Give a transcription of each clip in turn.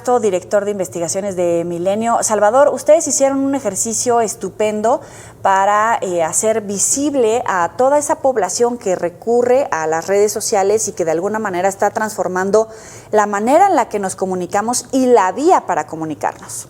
Director de investigaciones de Milenio. Salvador, ustedes hicieron un ejercicio estupendo para hacer visible a toda esa población que recurre a las redes sociales y que de alguna manera está transformando la manera en la que nos comunicamos y la vía para comunicarnos.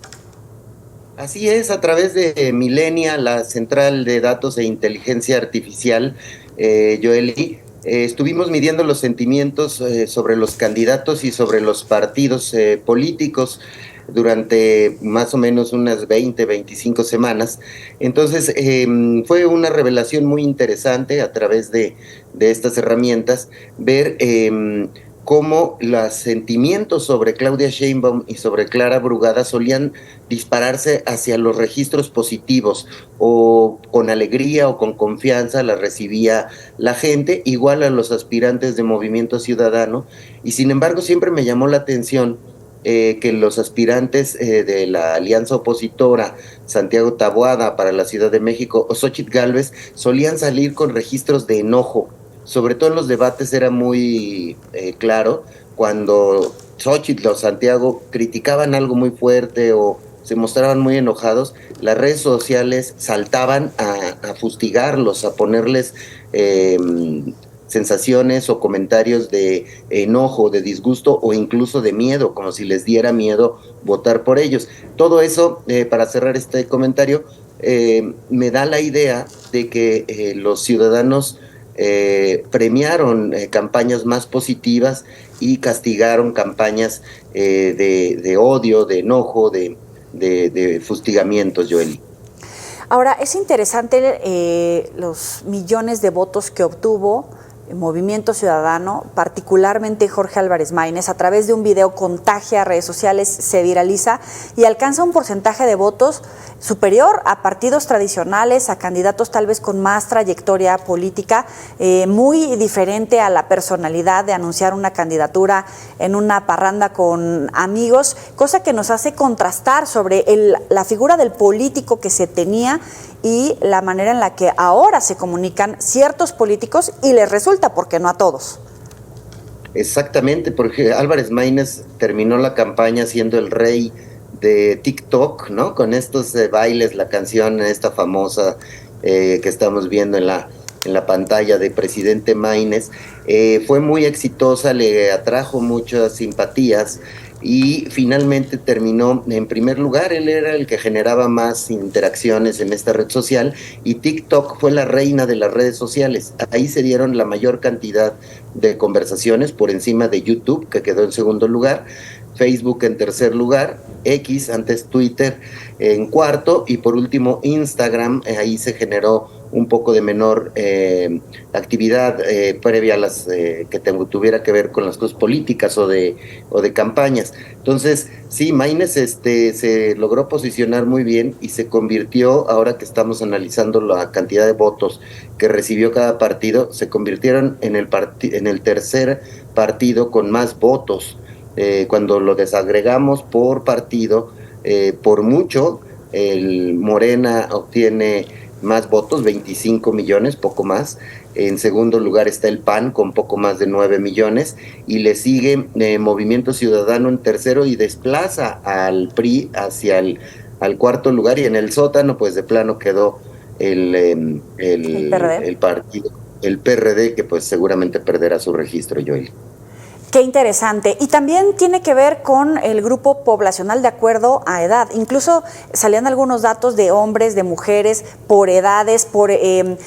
Así es, a través de Milenia, la Central de Datos e Inteligencia Artificial, Joely, estuvimos midiendo los sentimientos sobre los candidatos y sobre los partidos políticos durante más o menos unas 25 semanas. Entonces, fue una revelación muy interesante a través de estas herramientas, ver cómo los sentimientos sobre Claudia Sheinbaum y sobre Clara Brugada solían dispararse hacia los registros positivos, o con alegría o con confianza la recibía la gente, igual a los aspirantes de Movimiento Ciudadano, y sin embargo siempre me llamó la atención que los aspirantes de la alianza opositora, Santiago Taboada para la Ciudad de México o Xóchitl Gálvez, solían salir con registros de enojo. Sobre todo en los debates era muy claro cuando Xóchitl o Santiago criticaban algo muy fuerte o se mostraban muy enojados, las redes sociales saltaban a fustigarlos, a ponerles sensaciones o comentarios de enojo, de disgusto o incluso de miedo, como si les diera miedo votar por ellos. Todo eso, para cerrar este comentario, me da la idea de que los ciudadanos premiaron campañas más positivas y castigaron campañas de odio, de enojo, de fustigamientos, Joely. Ahora, es interesante los millones de votos que obtuvo Movimiento Ciudadano, particularmente Jorge Álvarez Maínez. A través de un video contagia a redes sociales, se viraliza y alcanza un porcentaje de votos superior a partidos tradicionales, a candidatos tal vez con más trayectoria política, muy diferente a la personalidad de anunciar una candidatura en una parranda con amigos, cosa que nos hace contrastar sobre la figura del político que se tenía y la manera en la que ahora se comunican ciertos políticos y les resulta, porque no a todos. Exactamente, porque Álvarez Maínez terminó la campaña siendo el rey de TikTok, ¿no? Con estos bailes, la canción esta famosa que estamos viendo en la pantalla de Presidente Maínez, fue muy exitosa, le atrajo muchas simpatías y finalmente terminó en primer lugar. Él era el que generaba más interacciones en esta red social y TikTok fue la reina de las redes sociales. Ahí se dieron la mayor cantidad de conversaciones por encima de YouTube, que quedó en segundo lugar, Facebook en tercer lugar, X, antes Twitter, en cuarto, y por último Instagram. Ahí se generó un poco de menor actividad previa a las que tuviera que ver con las cosas políticas o de campañas. Entonces, sí, Maínez se logró posicionar muy bien y se convirtió, ahora que estamos analizando la cantidad de votos que recibió cada partido, se convirtieron en el tercer partido con más votos. Cuando lo desagregamos por partido, por mucho, el Morena obtiene más votos, 25 millones, poco más. En segundo lugar está el PAN con poco más de 9 millones y le sigue Movimiento Ciudadano en tercero y desplaza al PRI hacia al cuarto lugar, y en el sótano pues de plano quedó el partido, el PRD, que pues seguramente perderá su registro, Joely. Qué interesante. Y también tiene que ver con el grupo poblacional de acuerdo a edad. Incluso salían algunos datos de hombres, de mujeres, por edades, por nivel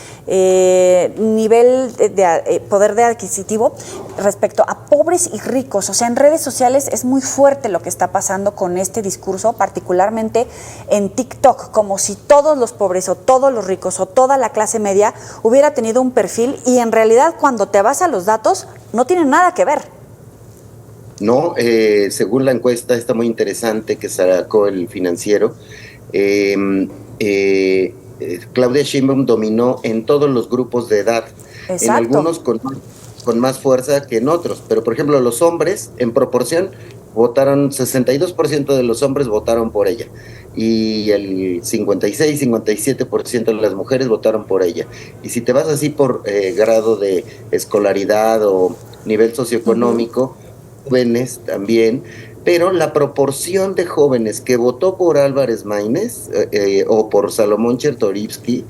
de poder de adquisitivo respecto a pobres y ricos. O sea, en redes sociales es muy fuerte lo que está pasando con este discurso, particularmente en TikTok, como si todos los pobres o todos los ricos o toda la clase media hubiera tenido un perfil, y en realidad cuando te vas a los datos no tienen nada que ver. No, según la encuesta esta muy interesante que sacó el Financiero, Claudia Sheinbaum dominó en todos los grupos de edad. Exacto. En algunos con más fuerza que en otros, pero por ejemplo los hombres en proporción votaron, 62% de los hombres votaron por ella y el 56-57% de las mujeres votaron por ella. Y si te vas así por grado de escolaridad o nivel socioeconómico, jóvenes también, pero la proporción de jóvenes que votó por Álvarez Maínez o por Salomón Chertorivsky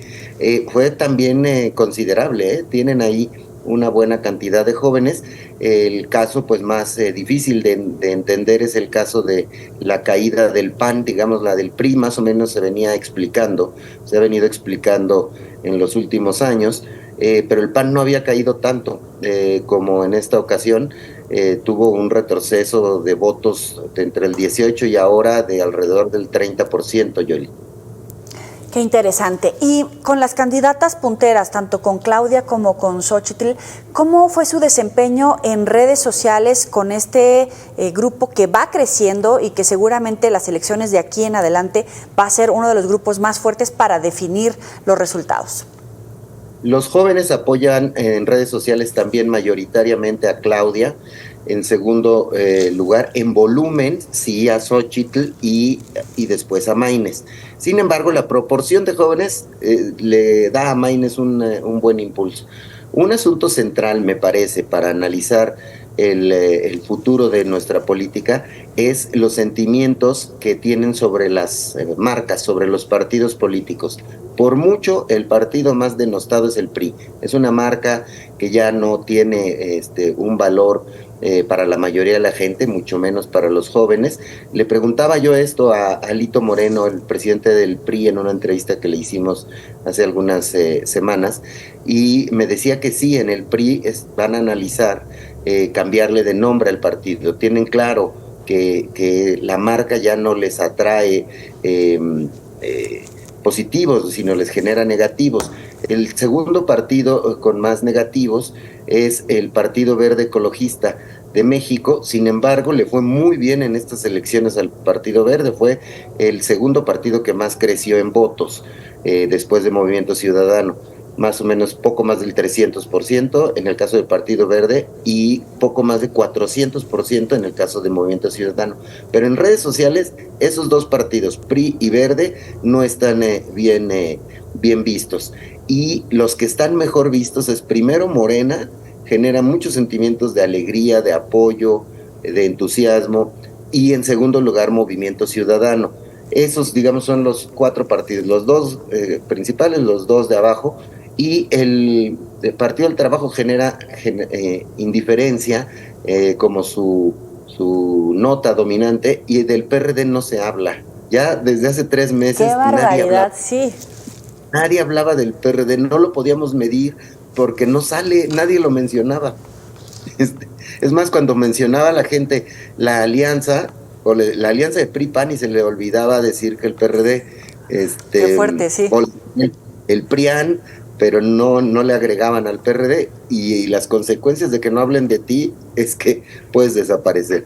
fue también considerable. Tienen ahí una buena cantidad de jóvenes. El caso pues más difícil de entender es el caso de la caída del PAN, digamos la del PRI, más o menos se ha venido explicando en los últimos años, pero el PAN no había caído tanto como en esta ocasión. Tuvo un retroceso de votos entre el 18 y ahora de alrededor del 30%, Yoli. Qué interesante. Y con las candidatas punteras, tanto con Claudia como con Xóchitl, ¿cómo fue su desempeño en redes sociales con este grupo que va creciendo y que seguramente las elecciones de aquí en adelante va a ser uno de los grupos más fuertes para definir los resultados? Los jóvenes apoyan en redes sociales también mayoritariamente a Claudia. En segundo lugar, en volumen, sí a Xóchitl y después a Maínez. Sin embargo, la proporción de jóvenes le da a Maínez un buen impulso. Un asunto central, me parece, para analizar el futuro de nuestra política es los sentimientos que tienen sobre las marcas, sobre los partidos políticos. Por mucho, el partido más denostado es el PRI. Es una marca que ya no tiene un valor para la mayoría de la gente, mucho menos para los jóvenes. Le preguntaba yo esto a Alito Moreno, el presidente del PRI, en una entrevista que le hicimos hace algunas semanas, y me decía que sí, en el PRI van a analizar cambiarle de nombre al partido. Tienen claro que la marca ya no les atrae positivos, sino les genera negativos. El segundo partido con más negativos es el Partido Verde Ecologista de México. Sin embargo, le fue muy bien en estas elecciones al Partido Verde. Fue el segundo partido que más creció en votos después de Movimiento Ciudadano. Más o menos poco más del 300% en el caso del Partido Verde y poco más de 400% en el caso de Movimiento Ciudadano. Pero en redes sociales, esos dos partidos, PRI y Verde, no están bien vistos. Y los que están mejor vistos es primero Morena, genera muchos sentimientos de alegría, de apoyo, de entusiasmo, y en segundo lugar Movimiento Ciudadano. Esos, digamos, son los cuatro partidos, los dos principales, los dos de abajo, y el Partido del Trabajo genera indiferencia como su nota dominante, y del PRD no se habla. Ya desde hace 3 meses ¡qué barbaridad! Sí. Nadie hablaba del PRD, no lo podíamos medir porque no sale, nadie lo mencionaba. Es más, cuando mencionaba la gente la alianza, la alianza de PRI-PAN, y se le olvidaba decir que el PRD, qué fuerte, sí. el PRIAN, pero no le agregaban al PRD, y las consecuencias de que no hablen de ti es que puedes desaparecer.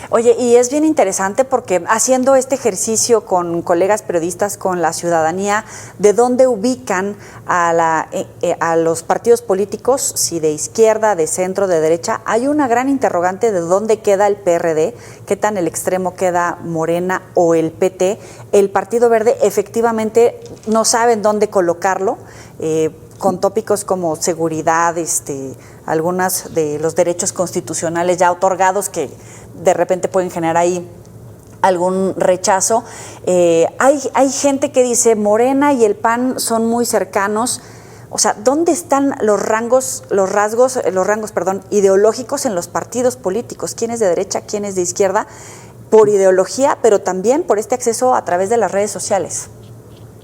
Oye, y es bien interesante porque haciendo este ejercicio con colegas periodistas, con la ciudadanía, de dónde ubican a los partidos políticos, si de izquierda, de centro, de derecha, hay una gran interrogante de dónde queda el PRD, qué tan el extremo queda Morena o el PT. El Partido Verde efectivamente no saben dónde colocarlo, con tópicos como seguridad, algunos de los derechos constitucionales ya otorgados que de repente pueden generar ahí algún rechazo. Hay gente que dice Morena y el PAN son muy cercanos. O sea, ¿dónde están los rasgos ideológicos en los partidos políticos? ¿Quién es de derecha, quién es de izquierda? Por ideología, pero también por este acceso a través de las redes sociales.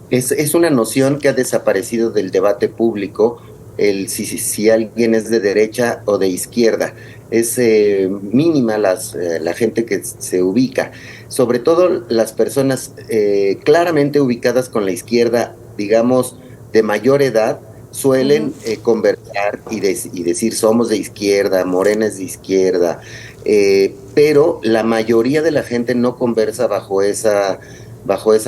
Es una noción que ha desaparecido del debate público, si alguien es de derecha o de izquierda. Es mínima la gente que se ubica, sobre todo las personas claramente ubicadas con la izquierda, digamos, de mayor edad, suelen conversar y decir somos de izquierda, Morena es de izquierda, pero la mayoría de la gente no conversa bajo esa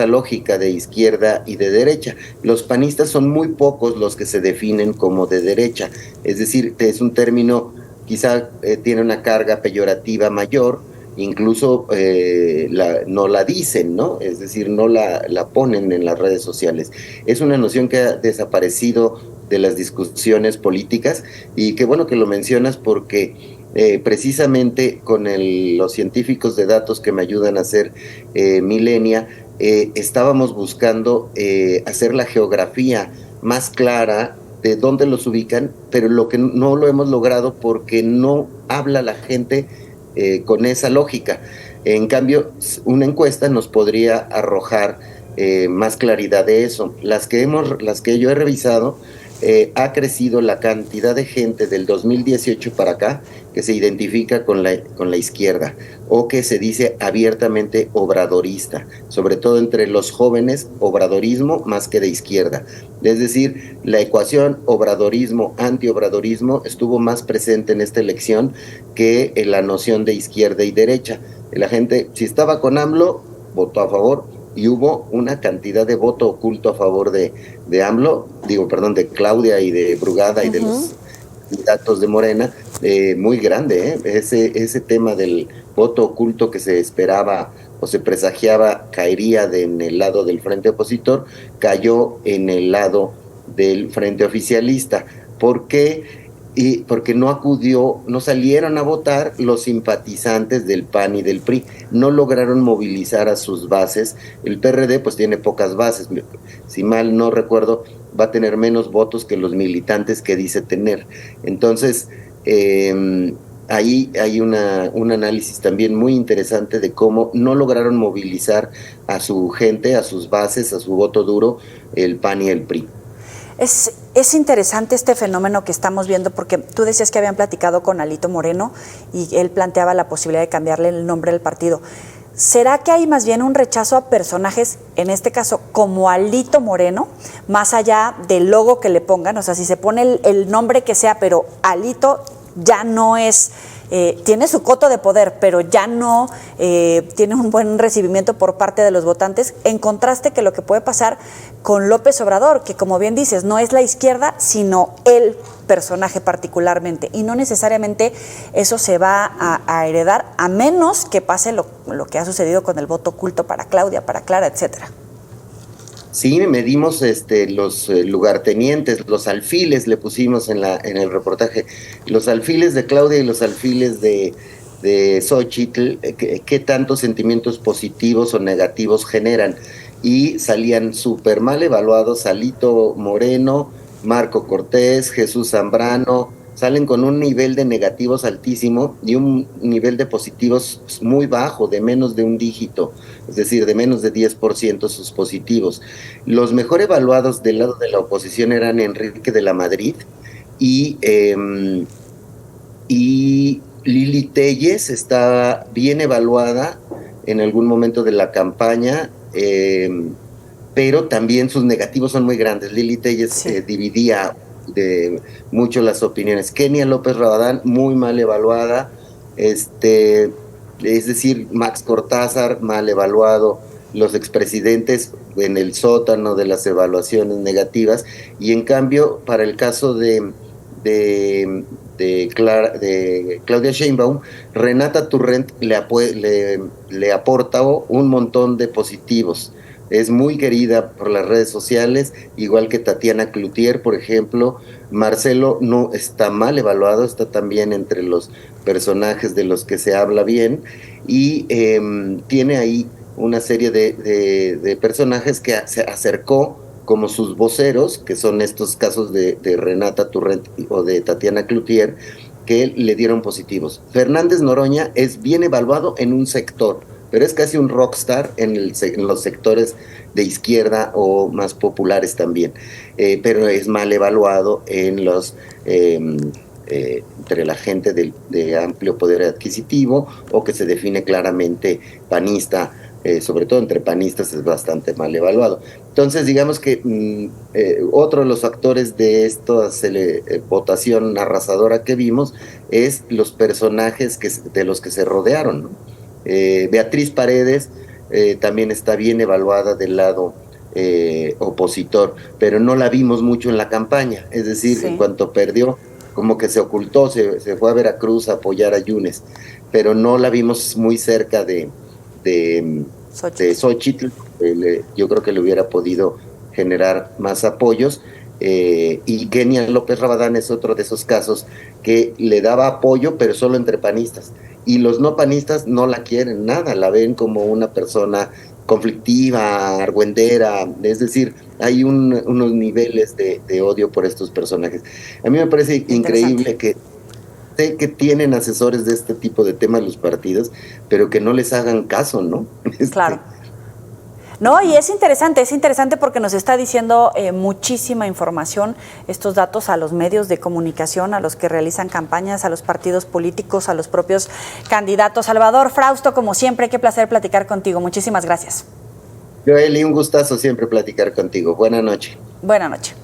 lógica de izquierda y de derecha. Los panistas son muy pocos los que se definen como de derecha, es decir, es un término quizá tiene una carga peyorativa mayor, incluso no la dicen, ¿no? Es decir, no la ponen en las redes sociales. Es una noción que ha desaparecido de las discusiones políticas, y qué bueno que lo mencionas porque precisamente con los científicos de datos que me ayudan a hacer Millenia, estábamos buscando hacer la geografía más clara de dónde los ubican, pero lo que no lo hemos logrado porque no habla la gente con esa lógica. En cambio, una encuesta nos podría arrojar más claridad de eso. Las que yo he revisado, ha crecido la cantidad de gente del 2018 para acá que se identifica con la izquierda o que se dice abiertamente obradorista, sobre todo entre los jóvenes, obradorismo más que de izquierda. Es decir, la ecuación obradorismo-antiobradorismo estuvo más presente en esta elección que en la noción de izquierda y derecha. La gente, si estaba con AMLO, votó a favor, y hubo una cantidad de voto oculto a favor de AMLO, de Claudia y de Brugada y de los candidatos de Morena, muy grande, ese tema del voto oculto que se esperaba o se presagiaba caería en el lado del frente opositor, cayó en el lado del frente oficialista. ¿Por qué? Porque no salieron a votar los simpatizantes del PAN y del PRI, no lograron movilizar a sus bases. El PRD pues tiene pocas bases, si mal no recuerdo, va a tener menos votos que los militantes que dice tener. Entonces, ahí hay un análisis también muy interesante de cómo no lograron movilizar a su gente, a sus bases, a su voto duro, el PAN y el PRI. Es interesante este fenómeno que estamos viendo, porque tú decías que habían platicado con Alito Moreno y él planteaba la posibilidad de cambiarle el nombre del partido. ¿Será que hay más bien un rechazo a personajes, en este caso como Alito Moreno, más allá del logo que le pongan? O sea, si se pone el nombre que sea, pero Alito ya no es... tiene su coto de poder, pero ya no tiene un buen recibimiento por parte de los votantes, en contraste que lo que puede pasar con López Obrador, que como bien dices, no es la izquierda, sino el personaje particularmente, y no necesariamente eso se va a heredar, a menos que pase lo que ha sucedido con el voto oculto para Claudia, para Clara, etcétera. Sí, medimos los lugartenientes, los alfiles le pusimos en el reportaje, los alfiles de Claudia y los alfiles de Xóchitl, qué tantos sentimientos positivos o negativos generan, y salían súper mal evaluados Alito Moreno, Marco Cortés, Jesús Zambrano, salen con un nivel de negativos altísimo y un nivel de positivos muy bajo, de menos de un dígito, es decir, de menos de 10% sus positivos. Los mejor evaluados del lado de la oposición eran Enrique de la Madrid y Lili Téllez estaba bien evaluada en algún momento de la campaña, pero también sus negativos son muy grandes. Lili Téllez dividía mucho las opiniones. Kenia López Rabadán, muy mal evaluada, es decir, Max Cortázar, mal evaluado, los expresidentes en el sótano de las evaluaciones negativas, y en cambio, para el caso de Claudia Sheinbaum, Renata Turrent le aporta un montón de positivos. Es muy querida por las redes sociales, igual que Tatiana Cloutier, por ejemplo. Marcelo no está mal evaluado, está también entre los personajes de los que se habla bien, y tiene ahí una serie de personajes que se acercó como sus voceros, que son estos casos de Renata Turrent o de Tatiana Cloutier, que le dieron positivos. Fernández Noroña es bien evaluado en un sector, pero es casi un rockstar en los sectores de izquierda o más populares también, pero es mal evaluado en los entre la gente de amplio poder adquisitivo o que se define claramente panista, sobre todo entre panistas es bastante mal evaluado. Entonces, digamos que otro de los factores de esta votación arrasadora que vimos es los personajes de los que se rodearon, ¿no? Beatriz Paredes también está bien evaluada del lado opositor, pero no la vimos mucho en la campaña, es decir, en cuanto perdió, como que se ocultó, se fue a Veracruz a apoyar a Yunes, pero no la vimos muy cerca de Xóchitl. Yo creo que le hubiera podido generar más apoyos, y Kenia López Rabadán es otro de esos casos que le daba apoyo, pero solo entre panistas. Y los no panistas no la quieren nada, la ven como una persona conflictiva, argüendera, es decir, hay unos niveles de odio por estos personajes. A mí me parece increíble que sé que tienen asesores de este tipo de temas los partidos, pero que no les hagan caso, ¿no? Claro. No, y es interesante porque nos está diciendo muchísima información, estos datos a los medios de comunicación, a los que realizan campañas, a los partidos políticos, a los propios candidatos. Salvador Frausto, como siempre, qué placer platicar contigo. Muchísimas gracias. Joely, un gustazo siempre platicar contigo. Buenas noches. Buenas noches.